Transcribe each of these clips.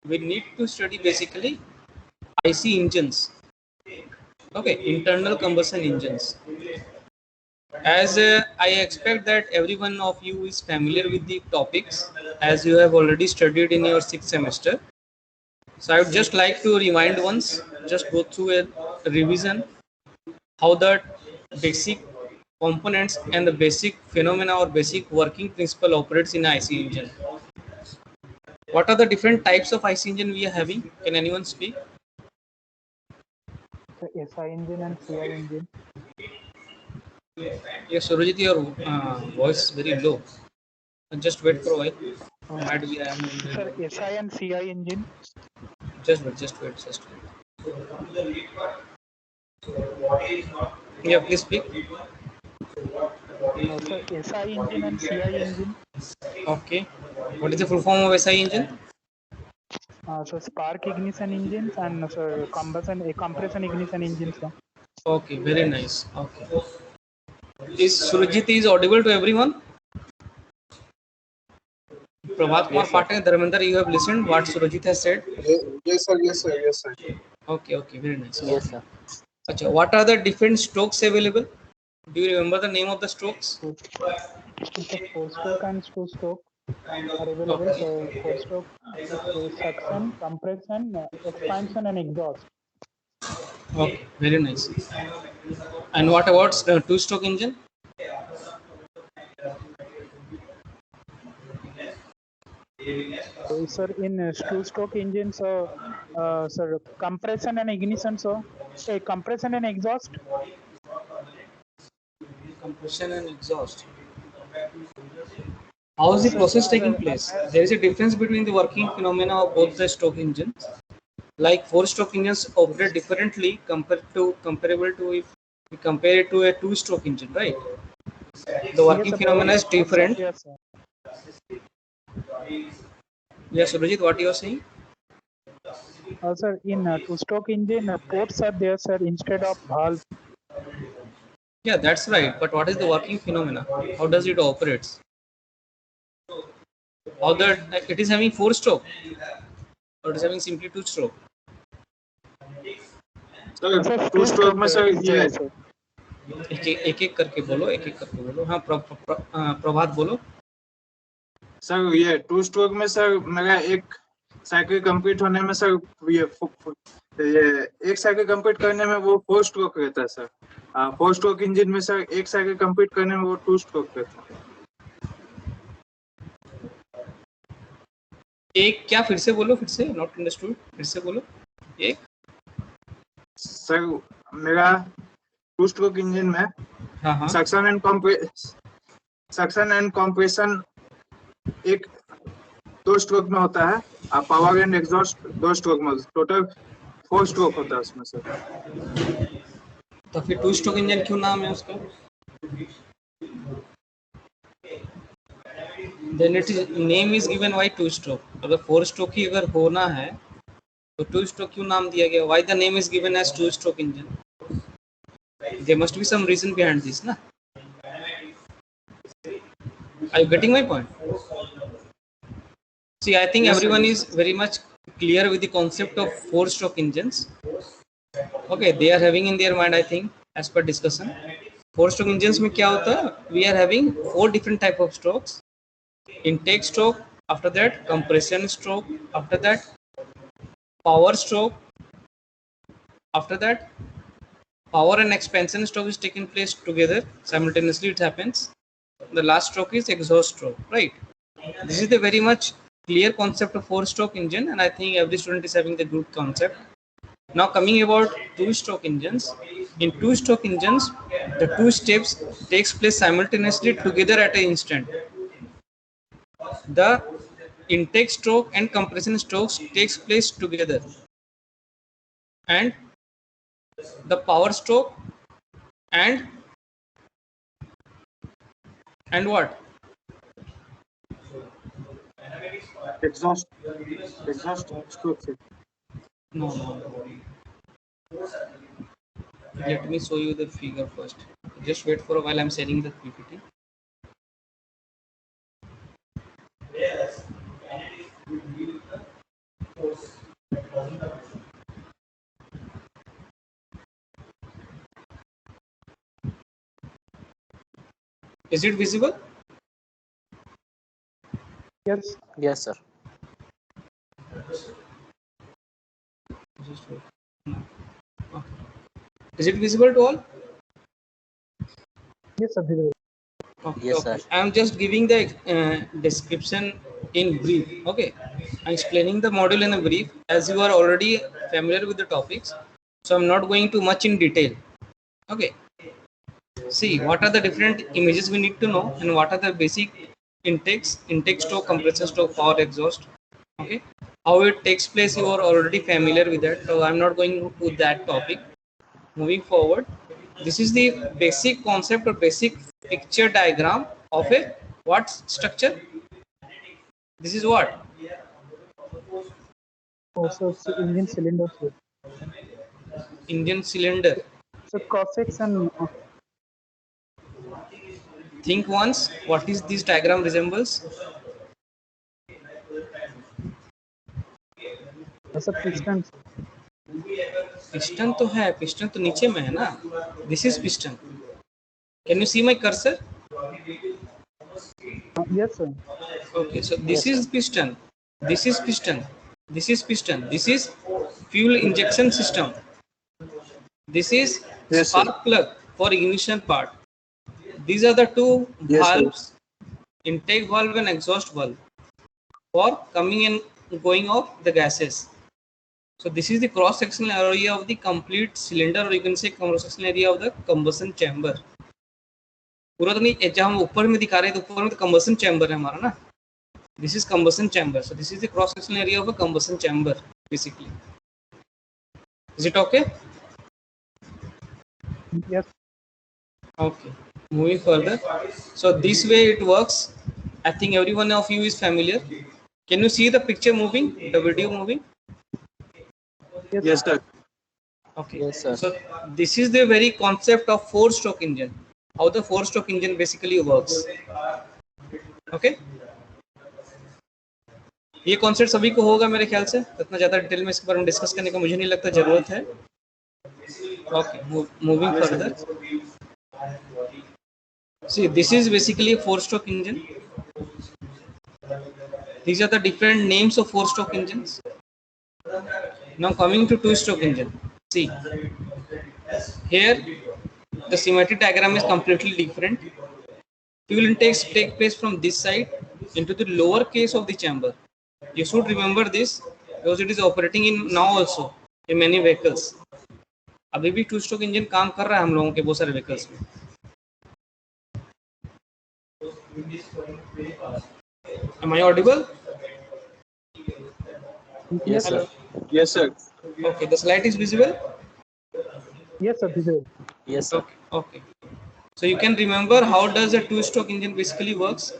we need to study basically IC engines. Okay, internal combustion engines. As I expect that every one of you is familiar with the topics as you have already studied in your 6th semester. So I would just like to remind once, just go through a revision how the basic components and the basic phenomena or basic working principle operates in IC engine. What are the different types of IC engine we are having? Can anyone speak? The SI engine and CI engine. Yes, Surajit, your voice is very low. Just wait for a while. Might be I am in the Sir, SI and CI engine. just wait. Yeah, please speak. Sir, SI engine and CI engine. Okay. What is the full form of SI engine? So spark ignition engines and compression ignition engines. Sir. Okay, very nice. Okay. Is Surajit is audible to everyone? Prabhat Kumar Patel, Dharmender, you have listened what Surajit has said? Yes, sir. Okay, very nice. Yes, sir. Achha, what are the different strokes available? Do you remember the name of the strokes? It's a 4-stroke and 2-stroke are available. So 4-stroke is suction, compression, expansion, and exhaust. Okay, very nice. And what about two-stroke engine? Sir, in 2-stroke engine, sir, compression and ignition. So, compression and exhaust. Compression and exhaust. How is the process taking place? There is a difference between the working phenomena of both the stroke engines. Like 4-stroke engines operate differently comparable to if we compare it to a 2-stroke engine, right? The working phenomena is different. Yes, sir. Yes, Surajit, what you are saying? Sir, in 2-stroke engine, ports are there, sir, instead of valve. Yeah, that's right. But what is the working phenomena? How does it operates? How that it is having 4-stroke, or it is having simply 2-stroke? Sir 2-stroke में sir ये एक करके बोलो. हाँ, प्रभात बोलो. Sir ये 2-stroke में sir मेरा एक साइकिल कंप्लीट होने में सर ये एक साइकिल कंप्लीट करने में वो 4-stroke रहता है सर. 4-stroke इंजन में सर एक साइकिल कंप्लीट करने में वो 2-stroke रहता है. एक क्या फिर से बोलो, फिर से नॉट अंडरस्टूड, फिर से बोलो. एक सर मेरा 2-stroke इंजन में हाँ सक्शन एंड कंप्रेशन एक 2-stroke में होता है. पावर एंड एग्जॉस्ट 2-stroke में, टोटल 4-stroke होता है उसमें सर. तो फिर 2-stroke इंजन क्यों नाम है उसका? Then it is name is given why 2-stroke. अगर 4-stroke ही अगर होना है तो 2-stroke क्यों नाम दिया गया? Why the name is given as 2-stroke engine? There must be some reason behind this, na? Are you getting my point? See, I think everyone is very much clear with the concept of 4-stroke engines. Okay, they are having in their mind, I think, as per discussion. 4-stroke engines में क्या होता है? We are having 4 different type of strokes. Intake stroke, after that compression stroke, after that power stroke, after that power and expansion stroke is taking place together simultaneously. It happens. The last stroke is exhaust stroke, right? This is the very much clear concept of 4-stroke engine, and I think every student is having the good concept. Now coming about 2-stroke engines. In 2-stroke engines, the 2 steps takes place simultaneously together at an instant. The intake stroke and compression strokes takes place together, and the power stroke and what? Exhaust stroke sir. No. Let me show you the figure first. Just wait for a while. I'm sharing the PPT. Is it visible? Yes. Yes, sir. Is it visible to all? Yes, sir. Visible. Okay, Yes, okay. sir. I am just giving the description in brief. Okay, I'm explaining the module in a brief as you are already familiar with the topics. So I'm not going too much in detail. Okay. See, what are the different images we need to know, and what are the basic intake stroke, compression stroke, power exhaust. Okay, how it takes place, you are already familiar with that, so I'm not going to that topic. Moving forward, this is the basic concept or basic picture diagram of a what structure. This is what Also, it's engine cylinder, sir. Indian cylinder. So cross section. Think once, what is this diagram resembles? Sir, piston. Piston तो है, piston तो नीचे में है ना. This is piston. Can you see my cursor? Yes, sir. Okay, so this Yes, is piston, this is piston, this is piston, this is fuel injection system, this is Yes, sir. spark plug for ignition part. These are the two Yes, sir. valves, intake valve and exhaust valve for coming and going of the gases. So this is the cross sectional area of the complete cylinder, or you can say cross sectional area of the combustion chamber. पूरा तो नहीं, जहाँ हम ऊपर में दिखा रहे हैं तो ऊपर में तो combustion chamber है हमारा ना. This is combustion chamber. So this is the cross sectional area of a combustion chamber basically. Is it okay? Yes. Okay. Moving further. So this way it works. I think every one of you is familiar. Can you see the picture moving, the video moving? Yes, sir. Okay. Yes, sir. So this is the very concept of four-stroke engine. How the four-stroke engine basically works. Okay. ये concept सभी को होगा मेरे ख्याल से. इतना ज्यादा detail में इसके बारे में डिस्कस करने का मुझे नहीं लगता जरूरत है. Okay, moving further. See, this is basically a four-stroke engine. These are the different names of four-stroke engines. Now coming to two-stroke engine. See, here the schematic diagram is completely different. Fuel intakes take place from this side into the lower case of the chamber. You should remember this because it is operating in now also in many vehicles. अभी भी two stroke engine काम कर रहा है हम लोगों के बहुत सारे व्हीकल्स में. Am I audible? Yes, sir. Yes, sir. Okay, the slide is visible. Yes, sir. Visible. Yes, sir. Okay. So you can remember how does a two-stroke engine basically works.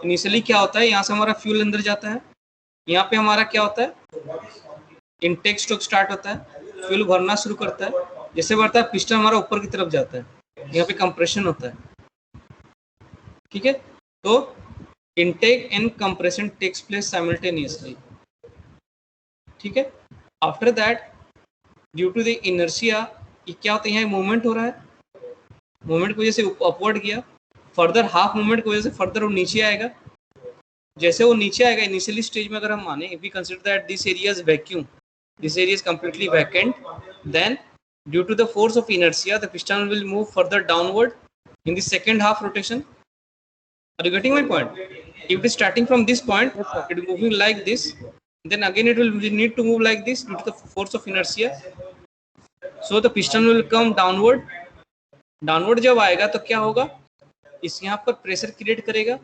Initially क्या होता है, यहाँ से हमारा fuel अंदर जाता है. यहाँ पे हमारा क्या होता है, इनटेक स्ट्रोक स्टार्ट होता है, फ्यूल भरना शुरू करता है. जैसे बढ़ता है पिस्टन हमारा ऊपर की तरफ जाता है, यहाँ पे कंप्रेशन होता है. ठीक है, तो intake and compression takes place simultaneously. ठीक है. After that due to the inertia क्या होता है, यहाँ मूवमेंट हो रहा है. मूवमेंट की वजह से अपवर्ड गया, फर्दर हाफ मूवमेंट की वजह से फर्दर वो नीचे आएगा. जैसे वो नीचे आएगा इनिशियली स्टेज में अगर हम माने, if we consider that this area is vacuum, this area is completely vacant, then due to the force of inertia the piston will move further downward in the second half rotation. Are you getting my point? If it is starting from this point, it is moving like this, then again it will need to move like this due to the force of inertia. So the piston will come downward. Downward जब आएगा तो क्या होगा, इस यहाँ पर pressure create करेगा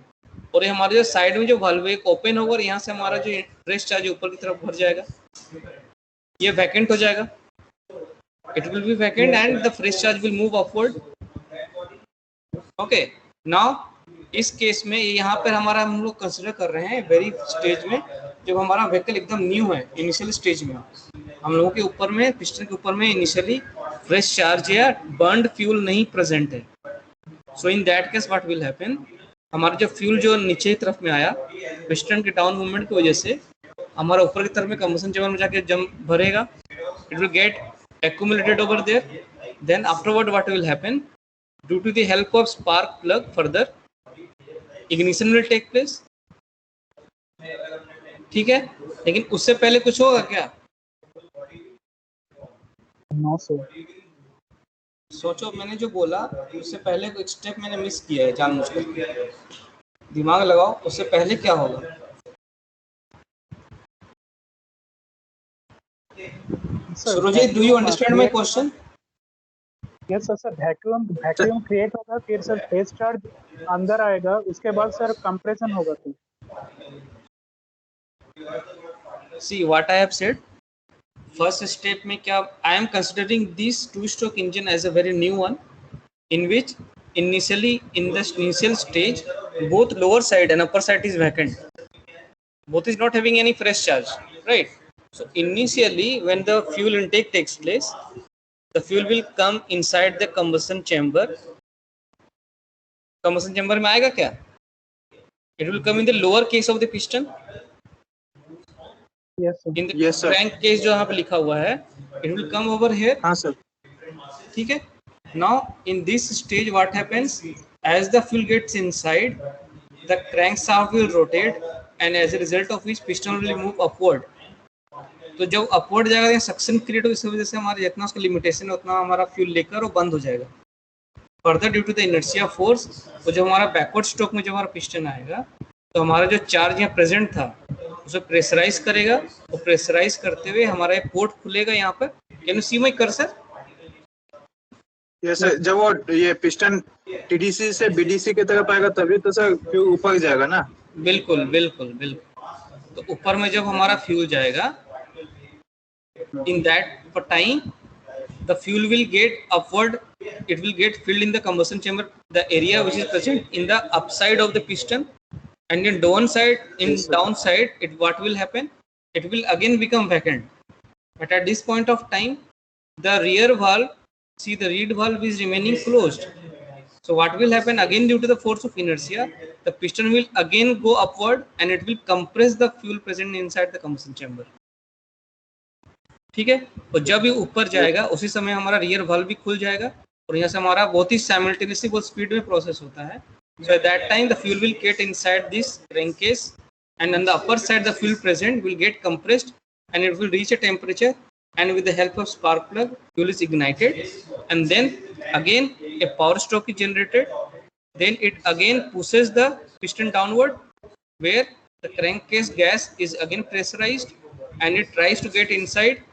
और ये हमारे जो साइड में जो वाल्व एक ओपन होगा और यहाँ से हमारा जो प्रेस चार्ज ऊपर की तरफ भर जाएगा, ये वैकेंट हो जाएगा. It will be vacant and the press charge will move upward. Okay, now इस केस में यहाँ पर हमारा हम लोग कंसिडर कर रहे हैं वेरी स्टेज में, जब हमारा व्हीकल एकदम न्यू है, इनिशियल स्टेज में हम लोगों के ऊपर में पिस्टन के ऊपर में इनिशियली फ्रेश चार्ज या बर्न्ड फ्यूल नहीं प्रेजेंट है. So in that case what will happen, हमारा जो फ्यूल जो नीचे की तरफ में आया पिस्टन के डाउन मूवमेंट की वजह से हमारा ऊपर की तरफ में कंबशन चैम्बर में जाके जम भरेगा. It will get accumulated over there. Then afterward what will happen, due to the help of spark plug further ignition will take place. ठीक है, लेकिन उससे पहले कुछ होगा क्या? No sir. सोचो, मैंने जो बोला उससे पहले एक स्टेप मैंने मिस किया है जानबूझकर. दिमाग लगाओ, उससे पहले क्या होगा? Surji, do you understand my question? Yes sir. Sir vacuum create होगा, फिर सर फेस चार्ज अंदर आएगा, उसके बाद सर कंप्रेशन होगा. तो See what I have said. First step में क्या, I am considering this two-stroke engine as a very new one, in which initially in the initial stage both lower side and upper side is vacant. Both is not having any fresh charge, right? So initially when the fuel intake takes place, the fuel will come inside the combustion chamber. Combustion chamber में आएगा क्या? It will come in the lower case of the piston. Yes sir. In the Yes, sir. crank case जो यहाँ पे लिखा हुआ है, it will come over here. हाँ सर. ठीक है. Now in this stage what happens, as the fuel gets inside, the crankshaft will rotate and as a result of which piston will move upward. तो जब upward जाएगा तो suction create हो, इस वजह से हमारा जितना उसका लिमिटेशन है उतना हमारा फ्यूल लेकर वो बंद हो जाएगा. Further due to the inertia force, तो जब हमारा बैकवर्ड स्ट्रोक में जब हमारा पिस्टन आएगा तो हमारा जो चार्ज यहाँ प्रेजेंट था उसे प्रेशराइज करेगा, और प्रेशराइज करते हुए हमारा ये पोर्ट खुलेगा यहाँ पर. Can you see my cursor? Yes sir. जब वो ये पिस्टन टीडीसी से बीडीसी की तरफ आएगा तभी तो सर फ्यूल ऊपर जाएगा ना. बिल्कुल बिल्कुल बिल्कुल. तो ऊपर में जब हमारा फ्यूल जाएगा, in that time the fuel will get upward, it will get filled in the combustion chamber, the area which is present in the upside of the piston, and in downside, downside it, what will happen, it will again become vacant. But at this point of time the rear valve, see the rear valve is remaining closed. So what will happen, again due to the force of inertia, the piston will again go upward and it will compress the fuel present inside the combustion chamber. ठीक है. और जब ये ऊपर जाएगा उसी समय हमारा रियर वाल्व भी खुल जाएगा और यहाँ से हमारा बहुत ही साइमल्टेनियसली बहुत स्पीड में प्रोसेस होता है. So at that time the fuel will get inside this crankcase and on the upper side the fuel present will get compressed and it will reach a temperature, and with the help of spark plug fuel is ignited, and then again a power stroke is generated. Then it again pushes the piston downward where the crankcase gas is again pressurized and it tries to get inside,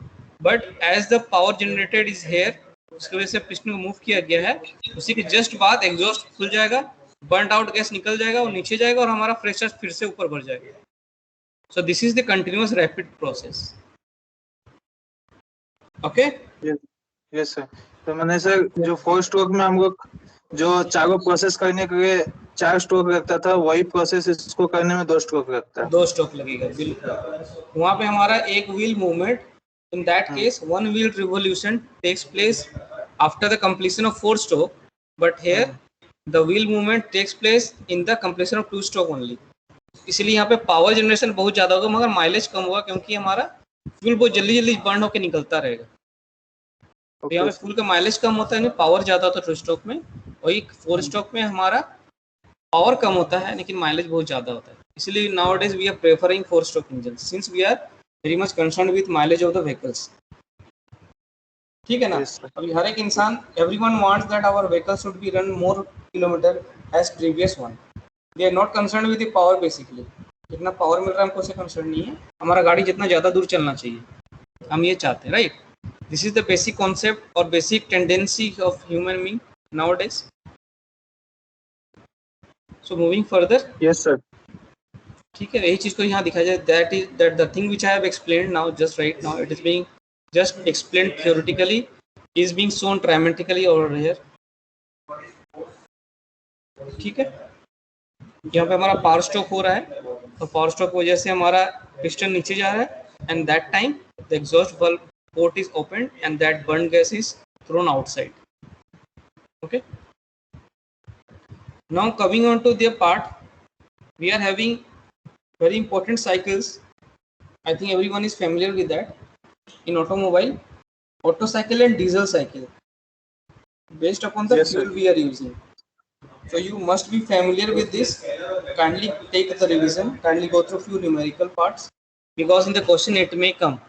but as the power generated is here, उसकी वजह से piston को move किया गया है, उसी के just बाद एग्जॉस्ट खुल जाएगा, बर्न आउट गैस निकल जाएगा और नीचे जाएगा और हमारा फ्रेश चार्ज फिर से ऊपर बढ़ जाएगा. So this is the continuous rapid process. Okay. Yes sir. तो मैंने सर जो 4 स्ट्रोक में हम लोग जो चारों प्रोसेस करने के लिए 4 स्ट्रोक लगता था, वही प्रोसेस इसको करने में 2 स्ट्रोक लगता है. 2 स्ट्रोक लगेगा बिल्कुल. वहाँ पे हमारा एक wheel movement, in that case one wheel revolution takes place after the completion of 4 stroke, but here the wheel movement takes place in the completion of 2 stroke only. इसलिए यहाँ पे पावर जनरेशन बहुत ज्यादा होगा मगर माइलेज कम होगा, क्योंकि हमारा फ्यूल बहुत जल्दी जल्दी बर्न होकर निकलता रहेगा. तो यहाँ पे फ्यूल का माइलेज कम होता है, पावर ज्यादा होता है 2 स्ट्रोक में. वही 4 स्ट्रोक में हमारा पावर कम होता है लेकिन माइलेज बहुत ज्यादा होता है. इसलिए nowadays we are preferring 4 stroke engines since we are very much concerned with mileage of the vehicles. ठीक है ना. अभी हर एक इंसान, everyone wants that our vehicles should be run more kilometer as previous one. They are not concerned with the power basically. जितना power मिल रहा है हमको उससे कंसर्न नहीं है, हमारा गाड़ी जितना ज्यादा दूर चलना चाहिए, हम ये चाहते हैं, right. This is the basic concept और basic tendency of human being nowadays. So moving further. Yes sir. ठीक है, यही चीज को यहाँ दिखाया जाए. That is that the thing which I have explained now, just right now it is being just explained theoretically, is being shown dramatically over here. ठीक है, यहाँ पे हमारा पावर स्ट्रोक हो रहा है, तो पावर स्ट्रोक की वजह से हमारा पिस्टन नीचे जा रहा है, and that time the exhaust valve port is open and that burn gas is thrown outside. Okay, now coming on to the part, we are having very important cycles. I think everyone is familiar with that. In automobile, Otto cycle and diesel cycle, based upon the Yes, fuel sir. we are using. So you must be familiar with this. kindly take the revision, kindly go through few numerical parts, because in the question it may come